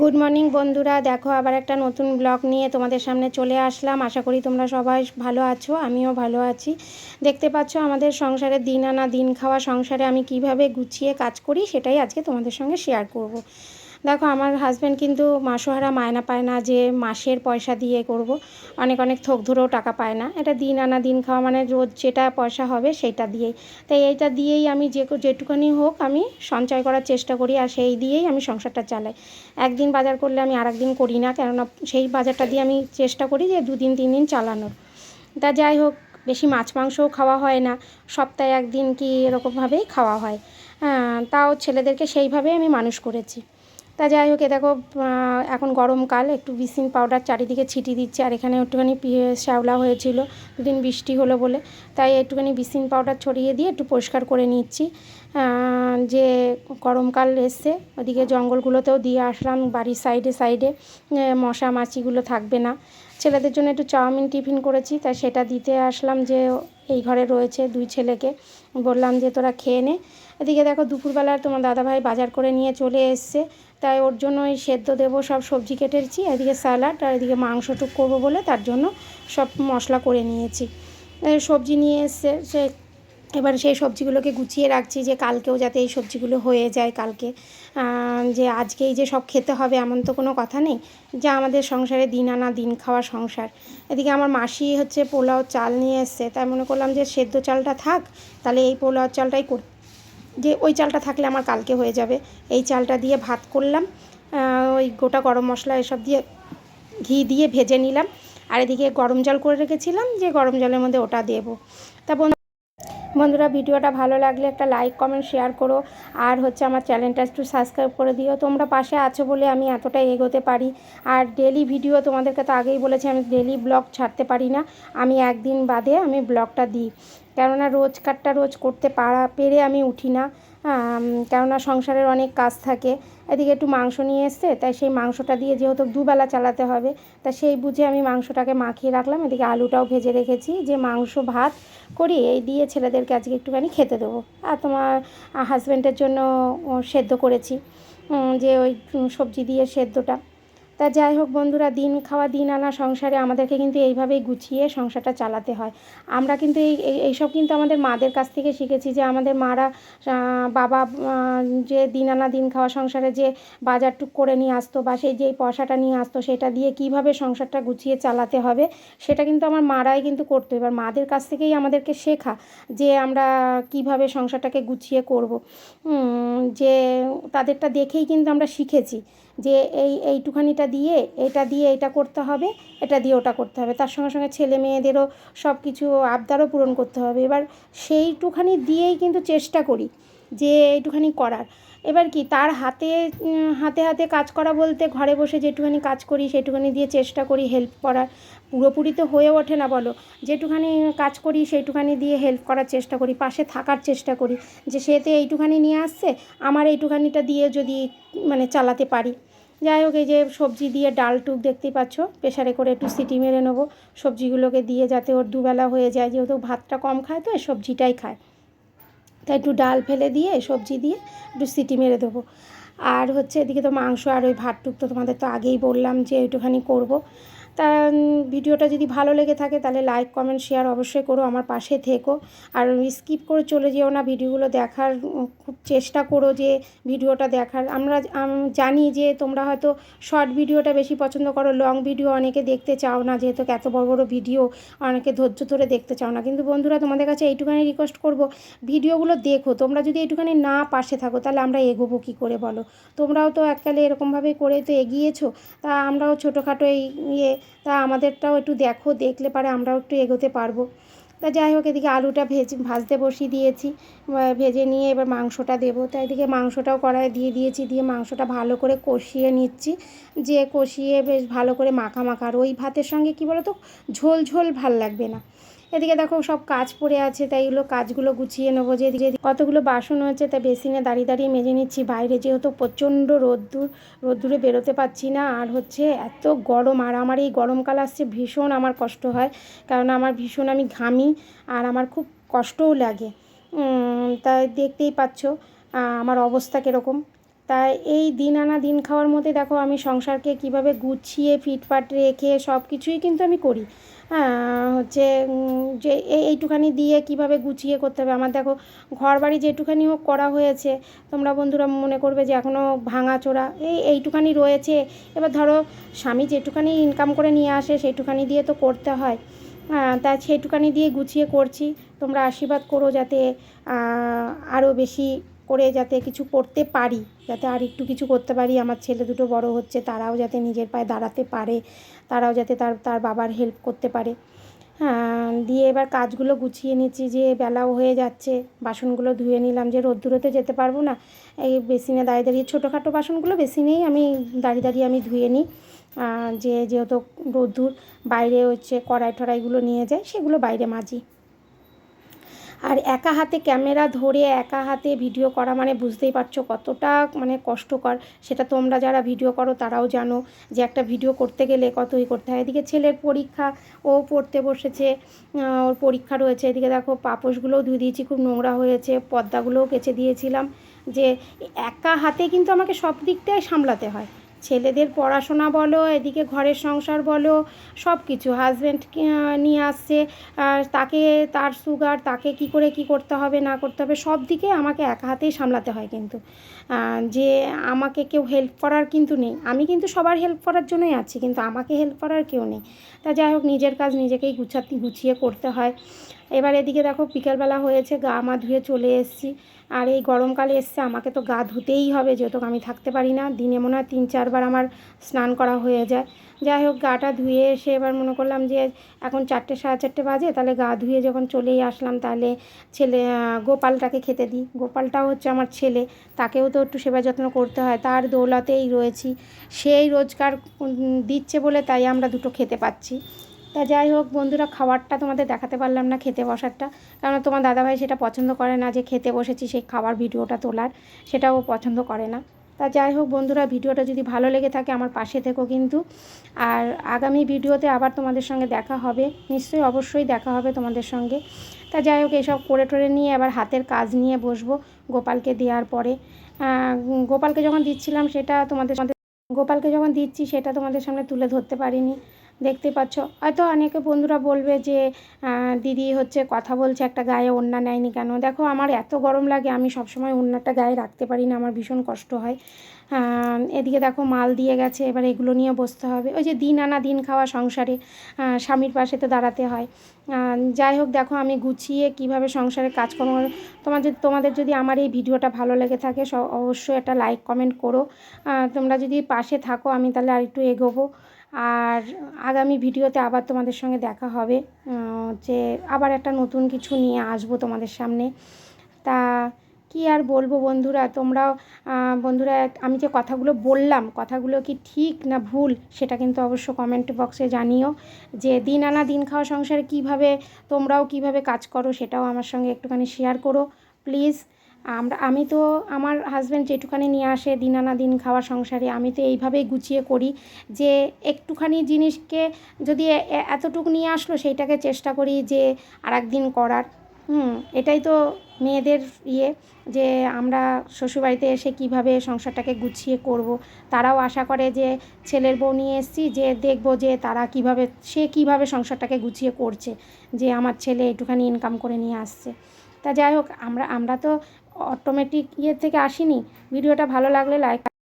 Good morning বন্ধুরা, দেখো আবার একটা নতুন ব্লগ নিয়ে তোমাদের সামনে চলে আসলাম। আশা করি তোমরা সবাই ভালো আছো, আমিও ভালো আছি। দেখতে পাচ্ছ আমাদের সংসারে দিন আনা দিন খাওয়া সংসারে আমি কিভাবে গুছিয়ে কাজ করি সেটাই আজকে তোমাদের সঙ্গে শেয়ার করব। দেখো আমার হাজব্যান্ড কিন্তু মাসোহারা মায়না পায় না যে মাসের পয়সা দিয়ে করব। অনেক অনেক থোক ধরেও টাকা পায় না, এটা দিন আনা দিন খাওয়া মানে রোজ যেটা পয়সা হবে সেইটা দিয়েই। তাই এইটা দিয়েই আমি যেটুকুনি হোক আমি সঞ্চয় করার চেষ্টা করি, আর সেই দিয়েই আমি সংসারটা চালাই। একদিন বাজার করলে আমি আর একদিন করি না, কেননা সেই বাজারটা দিয়ে আমি চেষ্টা করি যে 2 দিন 3 দিন চালানোর। তা যাই হোক, বেশি মাছ মাংসও খাওয়া হয় না, সপ্তাহে একদিন কি এরকমভাবেই খাওয়া হয়। তাও ছেলেদেরকে সেইভাবেই আমি মানুষ করেছি। তা যাই হোক, দেখো এখন গরমকাল, একটু ব্লিচিং পাউডার চারিদিকে ছিটিয়ে দিচ্ছে। আর এখানে একটুখানি শ্যাওলা হয়েছিল, দুদিন বৃষ্টি হলো বলে, তাই একটুখানি ব্লিচিং পাউডার ছড়িয়ে দিয়ে একটু পরিষ্কার করে নিচ্ছি। যে গরমকাল এসছে, ওদিকে জঙ্গলগুলোতেও দিয়ে আসলাম, বাড়ির সাইডে সাইডে মশা মাছিগুলো থাকবে না। ছেলেদের জন্য একটু চাউমিন টিফিন করেছি, তাই সেটা দিতে আসলাম। যে এই ঘরে রয়েছে 2 ছেলেকে, বললাম যে তোরা খেয়ে নে। এদিকে দেখো দুপুরবেলার তোমার দাদাভাই বাজার করে নিয়ে চলে এসছে, তাই ওর জন্য ওই সেদ্ধ দেবো সব সবজি কেটেছি, এদিকে স্যালাড, আর এদিকে মাংসটুক করবো বলে তার জন্য সব মশলা করে নিয়েছি। সবজি নিয়ে এসছে, এবার সেই সবজিগুলোকে গুছিয়ে রাখছি যে কালকেও যাতে এই সবজিগুলো হয়ে যায় কালকে। যে আজকেই যে সব খেতে হবে এমন তো কোনো কথা নেই, যা আমাদের সংসারে দিন আনা দিন খাওয়া সংসার। এদিকে আমার মাসি হচ্ছে পোলাও চাল নিয়ে এসছে, তাই মনে করলাম যে সেদ্ধ চালটা থাক, তাহলে এই পোলাও চালটাই যে ওই চালটা থাকলে আমার কালকে হয়ে যাবে। এই চালটা দিয়ে ভাত করলাম, ওই গোটা গরম মশলা এসব দিয়ে ঘি দিয়ে ভেজে নিলাম। আর এদিকে গরম জল করে রেখেছিলাম, যে গরম জলের মধ্যে ওটা দেবো। তা বন্ধুরা, ভিডিওটা ভালো লাগলে একটা লাইক কমেন্ট শেয়ার করো, আর হচ্ছে আমার চ্যানেলটা একটু সাবস্ক্রাইব করে দিও। তোমরা পাশে আছো বলে আমি এতটাই এগোতে পারি। আর ডেলি ভিডিও, তোমাদেরকে তো আগেই বলেছি আমি ডেলি ব্লগ ছাড়তে পারি না, আমি একদিন বাদে আমি ব্লগটা দিই, কেননা রোজ করতে পেরে আমি উঠি না। কেননা সংসারের অনেক কাজ থাকে। এদিকে একটু মাংস নিয়ে এসছে, তাই সেই মাংসটা দিয়ে যেহেতু দুবেলা চালাতে হবে, তা সেই বুঝে আমি মাংসটাকে মাখিয়ে রাখলাম। এদিকে আলুটাও ভেজে রেখেছি, যে মাংস ভাত করি এই দিয়ে ছেলেদেরকে আজকে একটুখানি খেতে দেবো। আর তোমার হাজব্যান্ডের জন্য সেদ্ধ করেছি, যে ওই সবজি দিয়ে সেদ্ধটা। তা যাই হোক বন্ধুরা, দিন খাওয়া দিন আনা সংসারে আমাদেরকে কিন্তু এইভাবেই গুছিয়ে সংসারটা চালাতে হয়। আমরা কিন্তু এইসব কিন্তু আমাদের মাদের কাছ থেকে শিখেছি, যে আমাদের মারা বাবা যে দিন আনা দিন খাওয়া সংসারে যে বাজারটুক করে নিয়ে আসতো, বা সেই যেই পয়সাটা নিয়ে আসতো সেটা দিয়ে কিভাবে সংসারটা গুছিয়ে চালাতে হবে, সেটা কিন্তু আমার মারাই কিন্তু করতো। এবার মাদের কাছ থেকেই আমাদেরকে শেখা যে আমরা কিভাবে সংসারটাকে গুছিয়ে করব। যে তাদেরটা দেখেই কিন্তু আমরা শিখেছি যে এইটুখানিটা দিয়ে এটা দিয়ে এটা করতে হবে, এটা দিয়ে ওটা করতে হবে। তার সঙ্গে সঙ্গে ছেলে মেয়েদেরও সব কিছু আবদারও পূরণ করতে হবে। এবার সেইটুখানি দিয়েই কিন্তু চেষ্টা করি যে এইটুখানি করার। এবার কি তার হাতে হাতে হাতে কাজ করা বলতে, ঘরে বসে যেটুখানি কাজ করি সেইটুখানি দিয়ে চেষ্টা করি হেল্প করার। পুরোপুরি তো হয়ে ওঠে না বলো, যেটুখানি কাজ করি সেইটুখানি দিয়ে হেল্প করার চেষ্টা করি, পাশে থাকার চেষ্টা করি, যে সেতে এইটুখানি নিয়ে আসছে, আমার এইটুখানিটা দিয়ে যদি মানে চালাতে পারি। যাই হোক, এই যে সবজি দিয়ে ডালটুক দেখতেই পাচ্ছ, প্রেসারে করে একটু সিটি মেরে নেবো সবজিগুলোকে দিয়ে, যাতে ওর দুবেলা হয়ে যায়, যেহেতু ভাতটা কম খায় তো সবজিটাই খায়। তাই একটু ডাল ফেলে দিয়ে সবজি দিয়ে একটু সিটি মেরে দেবো। আর হচ্ছে এদিকে তো মাংস আর ওই ভাতটুক তো তোমাদের তো আগেই বললাম যে একটুখানি করব। তা ভিডিওটা যদি ভালো লেগে থাকে তাহলে লাইক কমেন্ট শেয়ার অবশ্যই করো, আমার পাশে থেকো। আর স্কিপ করে চলে যেও না, ভিডিওগুলো দেখার খুব চেষ্টা করো, যে ভিডিওটা দেখার। আমরা জানি যে তোমরা হয়তো শর্ট ভিডিওটা বেশি পছন্দ করো, লং ভিডিও অনেকে দেখতে চাও না, যেহেতু এত বড় বড় ভিডিও অনেকে ধৈর্য ধরে দেখতে চাও না। কিন্তু বন্ধুরা, তোমাদের কাছে এইটুখানি রিকোয়েস্ট করব, ভিডিওগুলো দেখো। তোমরা যদি এইটুখানি না পাশে থাকো তাহলে আমরা এগোবো কী করে বলো? তোমরাও তো এককালে এরকমভাবে করে তো এগিয়েছো, তা আমরাও ছোটোখাটো এই তা আমাদেরটাও একটু দেখো, দেখলে পারে আমরাও একটু এগোতে পারবো। তা যাই হোক, এদিকে আলুটা ভাজতে বসিয়ে দিয়েছি, ভেজে নিয়ে এবার মাংসটা দেবো। তাই এদিকে মাংসটাও কড়াইয়ে দিয়ে দিয়েছি, দিয়ে মাংসটা ভালো করে কষিয়ে নিচ্ছি, যে কষিয়ে বেশ ভালো করে মাখা মাখা। আর ওই ভাতের সঙ্গে কী বলো তো, ঝোল ঝোল ভাল লাগবে না। এদিকে দেখো সব কাজ পড়ে আছে, তাই এগুলো কাজগুলো গুছিয়ে নেবো। যে এদিকে কতগুলো বাসন হয়েছে, তাই বেসিনে দাঁড়িয়ে দাঁড়িয়ে মেজে নিচ্ছি। বাইরে যেহেতু প্রচণ্ড রোদ্দুরে বেরোতে পারছি না, আর হচ্ছে এত গরম। আর আমার এই গরমকাল আসছে, ভীষণ আমার কষ্ট হয়, কারণ আমার ভীষণ আমি ঘামি, আর আমার খুব কষ্টও লাগে। তাই দেখতেই পাচ্ছ আমার অবস্থা কীরকম। তাই এই দিন আনা দিন খাওয়ার মধ্যে দেখো আমি সংসারকে কিভাবে গুছিয়ে ফিটফাট রেখে সব কিছুই কিন্তু আমি করি। হচ্ছে যে এইটুখানি দিয়ে কিভাবে গুছিয়ে করতে হবে। আমার দেখো ঘর বাড়ি যেটুখানি হোক করা হয়েছে, তোমরা বন্ধুরা মনে করবে যে এখনও ভাঙাচোরা এইটুখানি রয়েছে। এবার ধরো স্বামী যেটুখানি ইনকাম করে নিয়ে আসে সেইটুখানি দিয়ে তো করতে হয়, তাই সেইটুখানি দিয়ে গুছিয়ে করছি। তোমরা আশীর্বাদ করো যাতে আরও বেশি করে যাতে কিছু করতে পারি, যাতে আর একটু কিছু করতে পারি। আমার ছেলে দুটো বড় হচ্ছে, তারাও যাতে নিজের পায়ে দাঁড়াতে পারে, তারাও যাতে তার বাবার হেল্প করতে পারে। দিয়ে এবার কাজগুলো গুছিয়ে নিচ্ছি, যে বেলাও হয়ে যাচ্ছে। বাসনগুলো ধুয়ে নিলাম, যে রোদ্দুরেতে যেতে পারবো না, এই বেসিনে দাঁড়িয়ে দাঁড়িয়ে ছোটোখাটো বাসনগুলো বেসিনেই আমি দাঁড়িয়ে দাঁড়িয়ে আমি ধুয়ে নিই। যেহেতু রোদ্দুর, বাইরে হচ্ছে কড়াই টড়াইগুলো নিয়ে যায়, সেগুলো বাইরে মাজি। আর একা হাতে ক্যামেরা ধরে একা হাতে ভিডিও করা মানে বুঝতেই পারছো কতটা মানে কষ্টকর। সেটা তোমরা যারা ভিডিও করো তারাও জানো যে একটা ভিডিও করতে গেলে কতই করতে হয়। এদিকে ছেলের পরীক্ষা, ও পড়তে বসেছে, ওর পরীক্ষা রয়েছে। এদিকে দেখো পাপোশগুলোও ধুয়ে দিয়েছি, খুব নোংরা হয়েছে, পর্দাগুলোও কেচে দিয়েছিলাম। যে একা হাতে কিন্তু আমাকে সব দিকটাই সামলাতে হয়। ছেলেদের পড়াশোনা বলো, এদিকে ঘরের সংসার বলো, সব কিছু। হাজব্যান্ড নিয়ে আসছে, তাকে তার সুগার, তাকে কি করে কি করতে হবে না করতে হবে সব দিকে আমাকে একা হাতেই সামলাতে হয়। কিন্তু যে আমাকে কেউ হেল্প করার কিন্তু নেই। আমি কিন্তু সবার হেল্প করার জন্যই আছি, কিন্তু আমাকে হেল্প করার কেউ নেই। তা যাই হোক, নিজের কাজ নিজেকেই গুছিয়ে করতে হয়। এবার এদিকে দেখো বিকেলবেলা হয়েছে, গা মা ধুয়ে চলে এসেছি। আর এই গরমকালে এসছে, আমাকে তো গা ধুতেই হবে, যেহেতু আমি থাকতে পারি না। দিনে মনে হয় 3-4 বার আমার স্নান করা হয়ে যায়। যাই হোক, গাটা ধুয়ে এসে এবার মনে করলাম যে এখন 4টে 4:30 বাজে, তাহলে গা ধুয়ে যখন চলেই আসলাম, তাহলে ছেলে গোপালটাকে খেতে দিই। গোপালটাও হচ্ছে আমার ছেলে, তাকেও তো একটু সেবা যত্ন করতে হয়। তার দৌলতেই রয়েছি, সেই রোজগার দিচ্ছে বলে তাই আমরা দুটো খেতে পাচ্ছি। তা যাই হোক বন্ধুরা, খাবারটা তোমাদের দেখাতে পারলাম না, খেতে বসারটা, কারণ তোমার দাদাভাই সেটা পছন্দ করে না, যে খেতে বসেছি সেই খাবার ভিডিওটা তোলার, সেটাও পছন্দ করে না। তা যাই হোক বন্ধুরা, ভিডিওটা যদি ভালো লেগে থাকে আমার পাশে থেকো কিন্তু। আর আগামী ভিডিওতে আবার তোমাদের সঙ্গে দেখা হবে, নিশ্চয়ই অবশ্যই দেখা হবে তোমাদের সঙ্গে। তা যাই হোক, এসব করে টোরে নিয়ে আবার হাতের কাজ নিয়ে বসবো গোপালকে দেওয়ার পরে। গোপালকে যখন দিচ্ছিলাম সেটা গোপালকে যখন দিচ্ছি সেটা তোমাদের সামনে তুলে ধরতে পারিনি, দেখতে পাচ্ছ। হয়তো অনেকে বন্ধুরা বলবে যে দিদি হচ্ছে কথা বলছে, একটা গায়ে ওড়না নেয়নি কেন। দেখো আমার এত গরম লাগে, আমি সবসময় ওড়নাটা গায়ে রাখতে পারি না, আমার ভীষণ কষ্ট হয়। এদিকে দেখো মাল দিয়ে গেছে, এবার এগুলো নিয়ে বসতে হবে। ওই যে দিন আনা দিন খাওয়া সংসারে, স্বামীর পাশে তো দাঁড়াতে হয়। যাই হোক, দেখো আমি গুছিয়ে কিভাবে সংসারে কাজকর্ম। তোমাদের যদি আমার এই ভিডিওটা ভালো লেগে থাকে অবশ্যই একটা লাইক কমেন্ট করো। তোমরা যদি পাশে থাকো আমি তাহলে আর একটু এগোবো। আর আগামী ভিডিওতে আবার তোমাদের সঙ্গে দেখা হবে, যে আবার একটা নতুন কিছু নিয়ে আসবো তোমাদের সামনে। তা কি আর বলবো বন্ধুরা, তোমরাও বন্ধুরা আমি যে কথাগুলো বললাম, কথাগুলো কি ঠিক না ভুল সেটা কিন্তু অবশ্য কমেন্ট বক্সে জানিও। যে দিন আনা দিন খাওয়া সংসারে কিভাবে তোমরাও কিভাবে কাজ করো সেটাও আমার সঙ্গে একটুখানি শেয়ার করো প্লিজ। আমি তো আমার হাজব্যান্ড যেটুখানি নিয়ে আসে দিন আনা দিন খাওয়া সংসারে, আমি তো এইভাবেই গুছিয়ে করি। যে একটুখানি জিনিসকে যদি এতটুকু নিয়ে আসলো, সেইটাকে চেষ্টা করি যে আরেকদিন করার। এটাই তো মেয়েদের ইয়ে, যে আমরা শ্বশুরবাড়িতে এসে কিভাবে সংসারটাকে গুছিয়ে করব। তারাও আশা করে যে ছেলের বউ নিয়ে এসেছি, যে দেখব যে তারা সে কীভাবে সংসারটাকে গুছিয়ে করছে, যে আমার ছেলে একটুখানি ইনকাম করে নিয়ে আসছে। তা যাই হোক, আমরা তো অটোমেটিক থেকে আসিনি। ভিডিওটা ভালো লাগলে লাইক